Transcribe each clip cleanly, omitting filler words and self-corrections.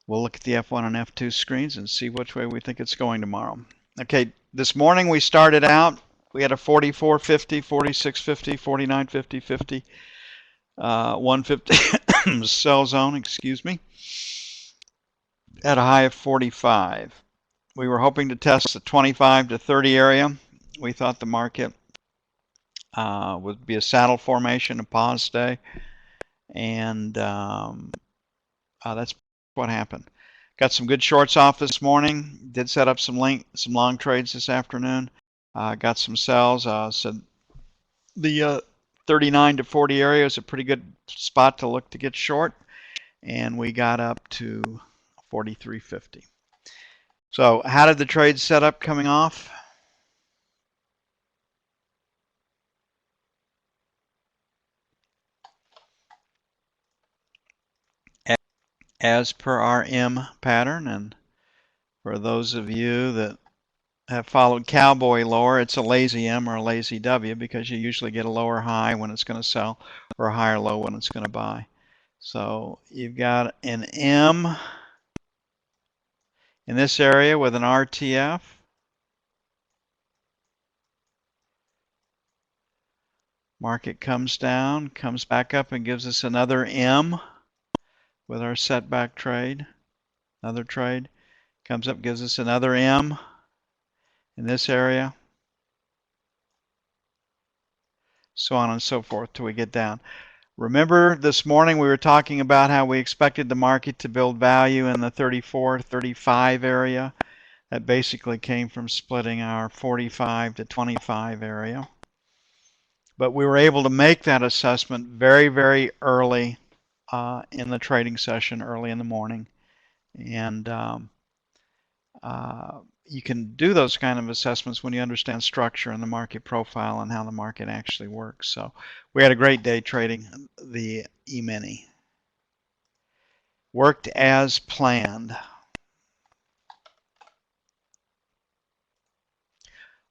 We'll look at the F1 and F2 screens and see which way we think it's going tomorrow. Okay, this morning we started out, we had a 44.50, 46.50, 49.50, 50, 150 sell zone, excuse me, at a high of 45. We were hoping to test the 25 to 30 area. We thought the market would be a saddle formation, a pause day, and that's what happened. Got some good shorts off this morning. Did set up some long trades this afternoon. Got some sells. So the 39 to 40 area is a pretty good spot to look to get short, and we got up to 43.50. So how did the trade set up coming off? As per our M pattern, and for those of you that have followed Cowboy lower, it's a lazy M or a lazy W because you usually get a lower high when it's going to sell or a higher low when it's going to buy. So you've got an M in this area with an RTF. Market comes down, comes back up and gives us another M with our setback trade. Another trade comes up, gives us another M in this area, so on and so forth till we get down. Remember this morning we were talking about how we expected the market to build value in the 34, 35 area. That basically came from splitting our 45 to 25 area. But we were able to make that assessment very, very early in the trading session, early in the morning. And you can do those kind of assessments when you understand structure and the market profile and how the market actually works. So we had a great day trading the E-mini. Worked as planned.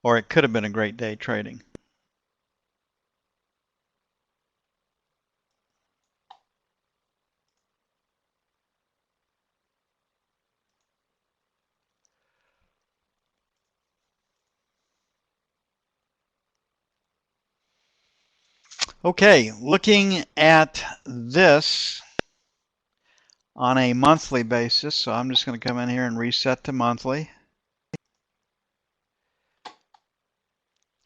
Or it could have been a great day trading. Okay, looking at this on a monthly basis, so I'm just going to come in here and reset to monthly.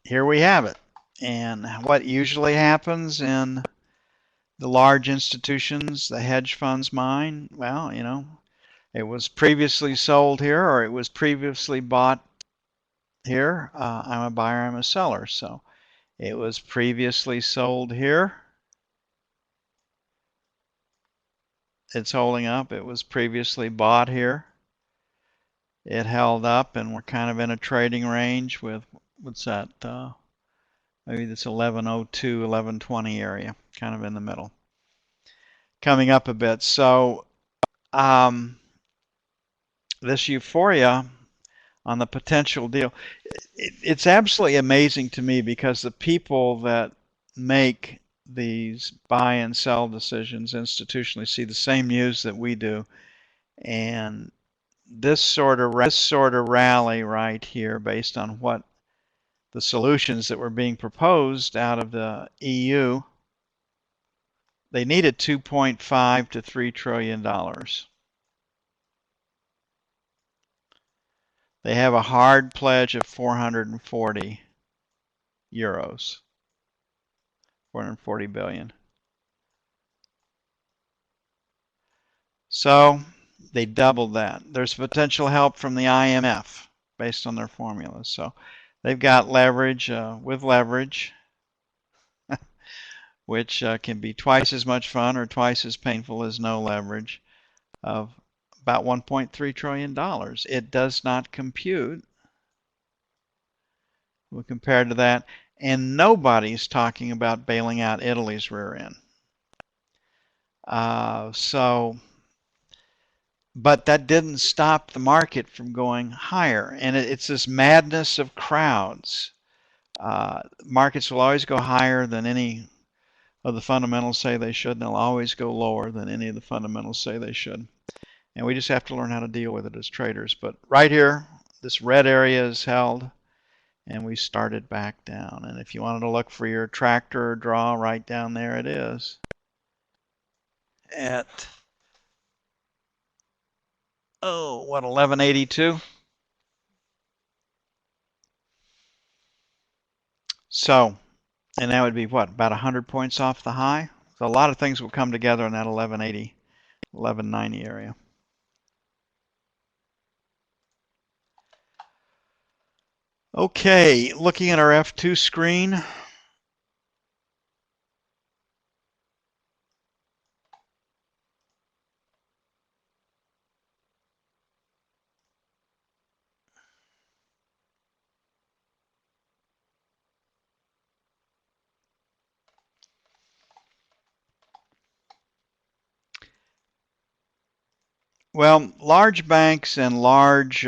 Here we have it. And what usually happens in the large institutions, the hedge funds mine, well, you know, it was previously sold here or it was previously bought here. I'm a buyer, I'm a seller. So it was previously sold here. It's holding up. It was previously bought here. It held up, and we're kind of in a trading range with, what's that? Maybe this 1102, 1120 area, kind of in the middle. Coming up a bit. So this euphoria on the potential deal, it's absolutely amazing to me because the people that make these buy and sell decisions institutionally see the same news that we do, and this sort of rally right here based on what the solutions that were being proposed out of the EU, they needed $2.5 to $3 trillion. They have a hard pledge of 440 euros, 440 billion. So they doubled that. There's potential help from the IMF based on their formulas. So they've got leverage with leverage, which can be twice as much fun or twice as painful as no leverage, of about $1.3 trillion. It does not compute compared to that. And nobody's talking about bailing out Italy's rear end. But that didn't stop the market from going higher. And it's this madness of crowds. Markets will always go higher than any of the fundamentals say they should, and they'll always go lower than any of the fundamentals say they should. And we just have to learn how to deal with it as traders. But right here, this red area is held, and we started back down. And if you wanted to look for your tractor draw, right down there it is at, oh, what, 1182? So, and that would be what, about 100 points off the high? So a lot of things will come together in that 1180, 1190 area. Okay, looking at our F2 screen. Well, large banks and large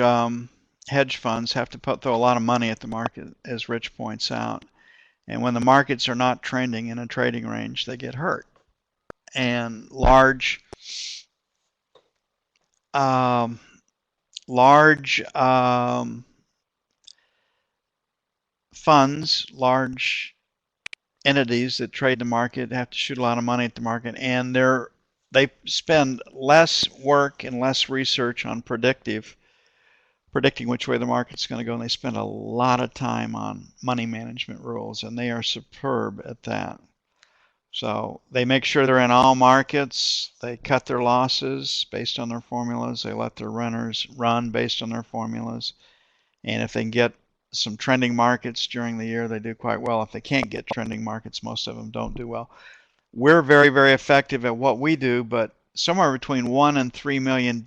hedge funds have to throw a lot of money at the market, as Rich points out. And when the markets are not trending in a trading range, they get hurt. And large funds, large entities that trade the market have to shoot a lot of money at the market, and they spend less work and less research on predicting which way the market's going to go, and they spend a lot of time on money management rules, and they are superb at that. So they make sure they're in all markets. They cut their losses based on their formulas. They let their runners run based on their formulas. And if they can get some trending markets during the year, they do quite well. If they can't get trending markets, most of them don't do well. We're very, very effective at what we do, but somewhere between $1 and $3 million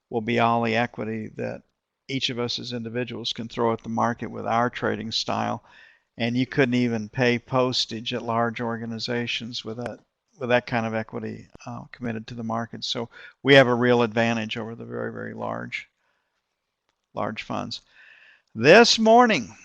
will be all the equity that each of us as individuals can throw at the market with our trading style. And you couldn't even pay postage at large organizations with that kind of equity committed to the market. So we have a real advantage over the very, very large funds. This morning,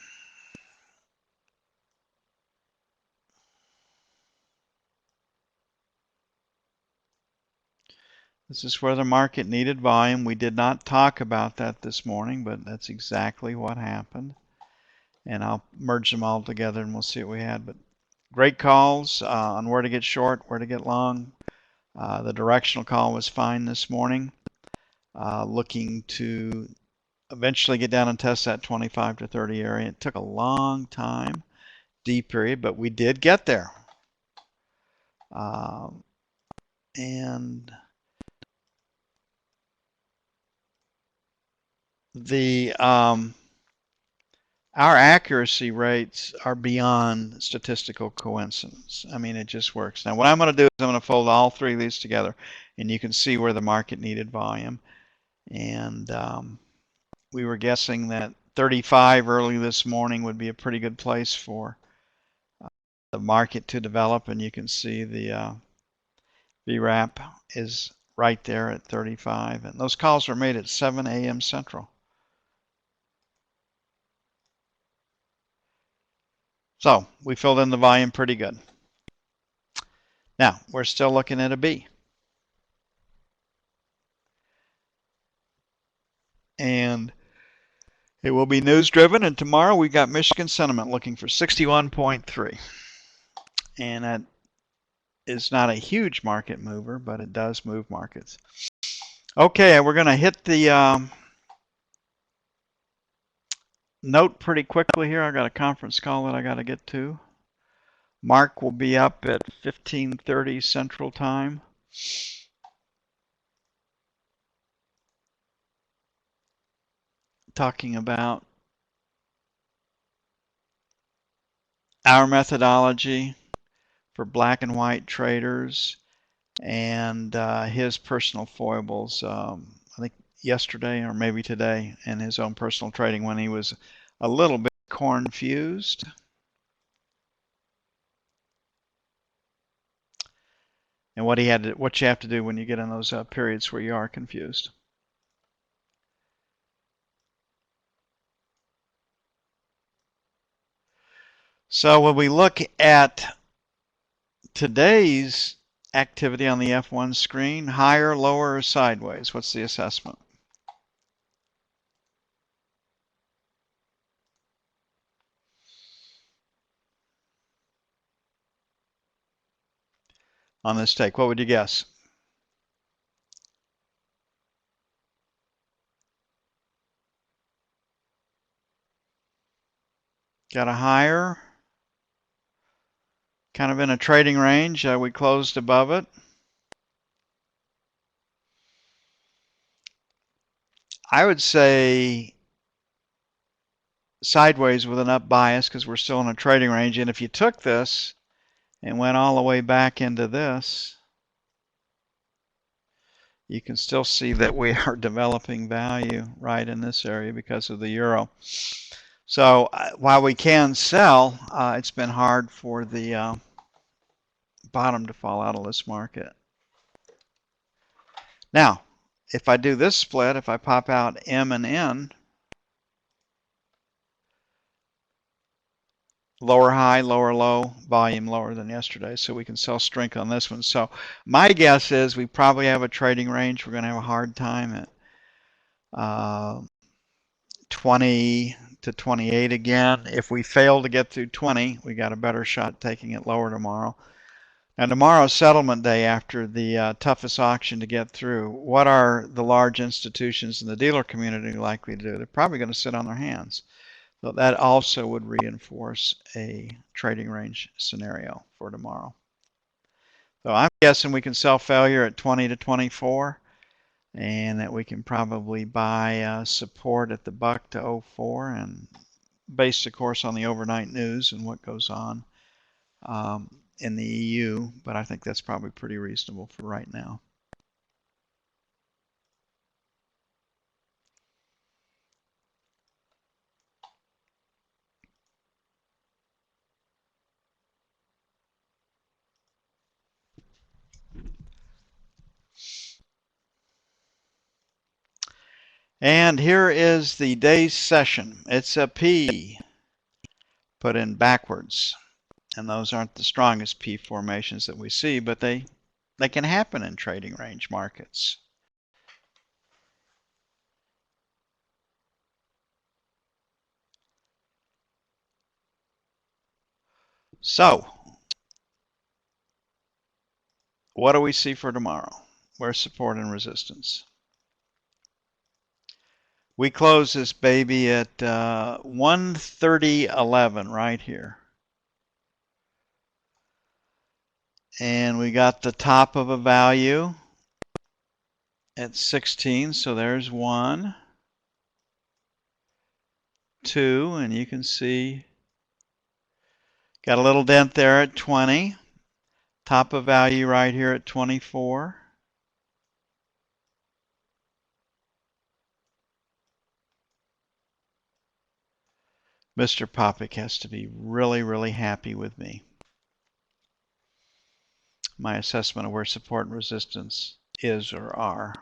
this is where the market needed volume. We did not talk about that this morning, but that's exactly what happened. And I'll merge them all together and we'll see what we had. But great calls on where to get short, where to get long. The directional call was fine this morning. Looking to eventually get down and test that 25 to 30 area. It took a long time, deep period, but we did get there. And our accuracy rates are beyond statistical coincidence. I mean, it just works. Now, what I'm going to do is I'm going to fold all three of these together, and you can see where the market needed volume. And we were guessing that 35 early this morning would be a pretty good place for the market to develop, and you can see the VWAP is right there at 35. And those calls were made at 7 a.m. Central. So we filled in the volume pretty good. Now, we're still looking at a B. And it will be news driven, and tomorrow we got Michigan sentiment looking for 61.3. And that is not a huge market mover, but it does move markets. Okay, we're going to hit the note pretty quickly here. I got a conference call that I got to get to. Mark will be up at 15:30 Central Time. Talking about our methodology for black and white traders and his personal foibles. I think yesterday or maybe today in his own personal trading when he was a little bit confused. And what you have to do when you get in those periods where you are confused. So when we look at today's activity on the F1 screen? Higher, lower, or sideways? What's the assessment? On this take, what would you guess? Got a higher, kind of in a trading range. We closed above it. I would say sideways with an up bias because we're still in a trading range. And if you took this and went all the way back into this, you can still see that we are developing value right in this area because of the euro. So while we can sell, it's been hard for the bottom to fall out of this market. Now, if I do this split, if I pop out M and N, lower high, lower low, volume lower than yesterday, so we can sell strength on this one. So my guess is we probably have a trading range. We're going to have a hard time at 20 to 28 again. If we fail to get through 20, we got a better shot taking it lower tomorrow. And tomorrow's settlement day after the toughest auction to get through. What are the large institutions in the dealer community likely to do? They're probably going to sit on their hands. So that also would reinforce a trading range scenario for tomorrow. So I'm guessing we can sell failure at 20 to 24 and that we can probably buy support at the buck to 04, and based of course on the overnight news and what goes on in the EU, but I think that's probably pretty reasonable for right now. And here is the day's session. It's a P put in backwards. And those aren't the strongest P formations that we see, but they can happen in trading range markets. So, what do we see for tomorrow? Where's support and resistance? We close this baby at 130.11 right here. And we got the top of a value at 16, so there's 1, 2, and you can see got a little dent there at 20. Top of value right here at 24. Mr. Popick has to be really, really happy with me. My assessment of where support and resistance is or are.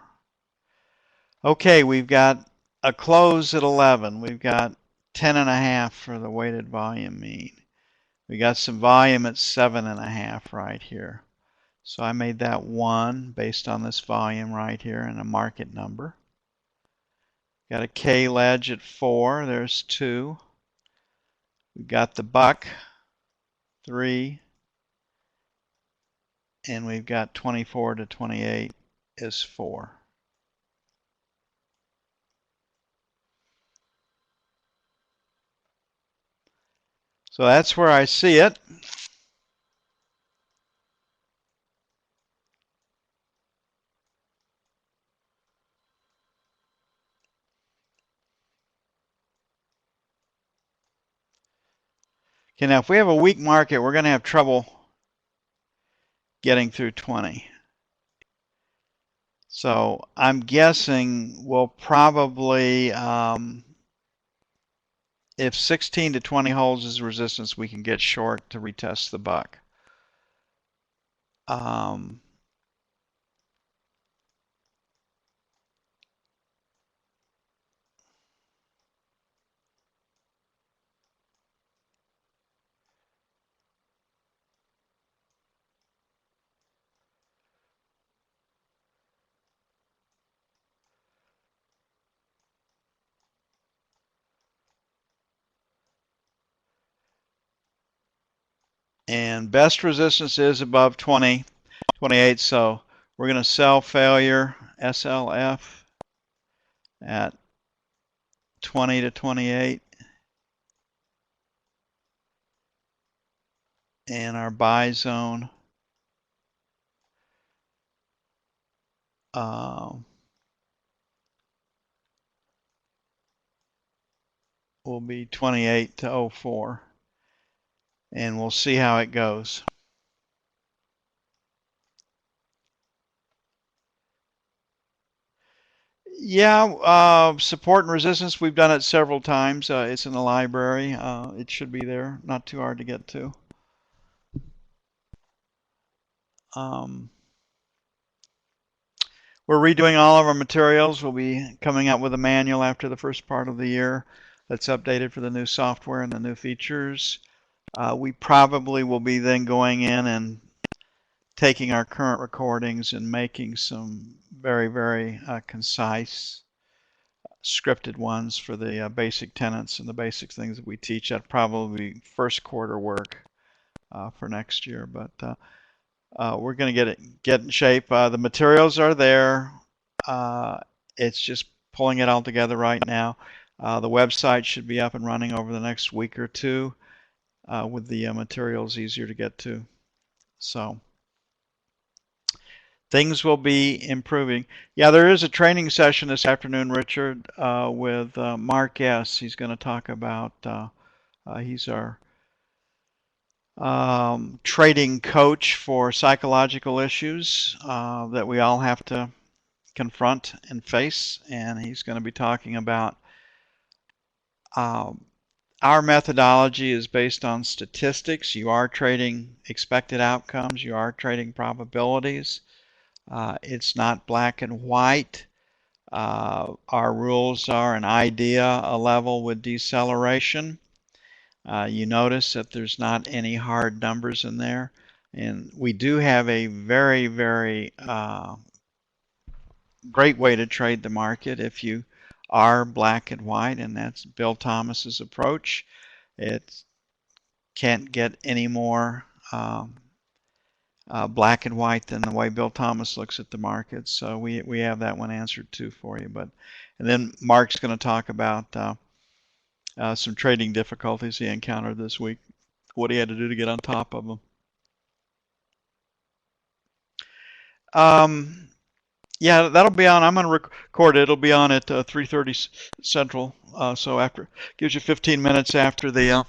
Okay, we've got a close at 11. We've got 10.5 for the weighted volume mean. We got some volume at 7.5 right here. So I made that 1 based on this volume right here and a market number. Got a K ledge at 4. There's 2. We've got the buck, 3. And we've got 24 to 28 is 4. So that's where I see it. Okay, now if we have a weak market, we're going to have trouble getting through 20. So I'm guessing we'll probably, if 16 to 20 holds as resistance, we can get short to retest the buck. And best resistance is above 20, 28. So we're going to sell failure SLF at 20 to 28. And our buy zone will be 28 to 04. And we'll see how it goes. Yeah, support and resistance, we've done it several times. It's in the library. It should be there. Not too hard to get to. We're redoing all of our materials. We'll be coming out with a manual after the first part of the year that's updated for the new software and the new features. We probably will be then going in and taking our current recordings and making some very, very concise scripted ones for the basic tenets and the basic things that we teach. That probably first quarter work for next year, but we're going to get in shape. The materials are there. It's just pulling it all together right now. The website should be up and running over the next week or two with the materials easier to get to. So things will be improving. Yeah, there is a training session this afternoon, Richard, with Mark S. He's going to talk about, he's our trading coach for psychological issues that we all have to confront and face. And he's going to be talking about our methodology is based on statistics. You are trading expected outcomes. You are trading probabilities. It's not black and white. Our rules are an idea, a level with deceleration. You notice that there's not any hard numbers in there. And we do have a very, very great way to trade the market if you are black and white, and that's Bill Thomas's approach. It can't get any more black and white than the way Bill Thomas looks at the market. So we have that one answered too for you. And then Mark's going to talk about some trading difficulties he encountered this week, what he had to do to get on top of them. Yeah, that'll be on. I'm going to record it. It'll be on at 3:30 Central. So after, gives you 15 minutes after the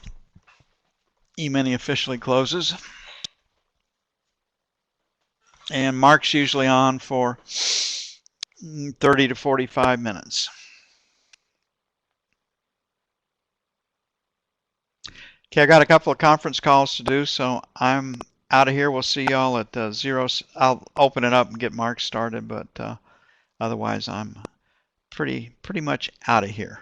E-mini officially closes. And Mark's usually on for 30 to 45 minutes. Okay, I got a couple of conference calls to do, so I'm out of here. We'll see y'all at 0. I'll open it up and get Mark started, but otherwise I'm pretty much out of here.